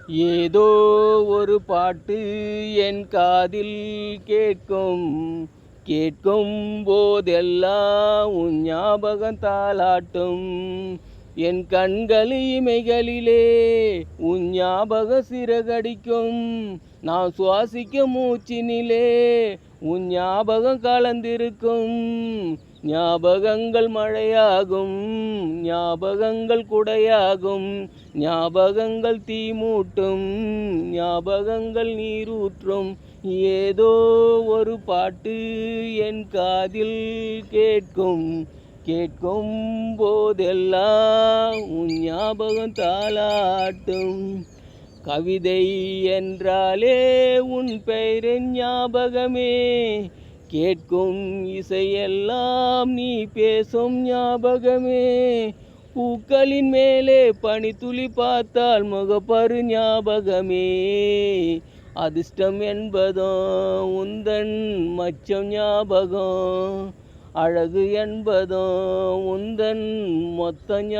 ஏதோ ஒரு பாட்டு என் காதில் கேட்கும் கேட்கும் போதெல்லாம் உன் ஞாபகம் தாலாட்டும். என் கண்கள் இமைகளிலே உன் ஞாபக சிறகடிக்கும். நான் சுவாசிக்கும் மூச்சினிலே உன் ஞாபகம் கலந்திருக்கும். ஞாபகங்கள் மழையாகும், ஞாபகங்கள் குடையாகும், ஞாபகங்கள் தீமூட்டும், ஞாபகங்கள் நீரூற்றும். ஏதோ ஒரு பாட்டு என் காதில் கேட்கும் கேட்கும் போதெல்லாம் உன் ஞாபகம் தாலாட்டும். கவிதை என்றாலே உன் பெயரின் ஞாபகமே, கேட்கும் இசையெல்லாம் நீ பேசும் ஞாபகமே. பூக்களின் மேலே பனித்துளி பார்த்தால் முகப்பரு ஞாபகமே. அதிர்ஷ்டம் என்பதும் உந்தன் மச்சம் ஞாபகம், அழகு என்பதும் உந்தன் மொத்த ஞாபகம்.